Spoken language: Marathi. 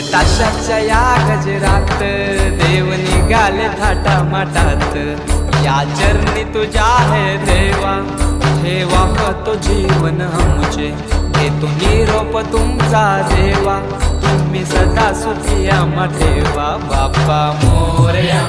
ताशाच्या या गजरात देव निघाले थाटा माटात। या चरणी तुझ्या है देवा ठेवा तो जीवन आमचे। घेतो निरोप तुमचा देवा तुम्ही सदा सुखी आम्हा ठेवा। बाप्पा मोरया।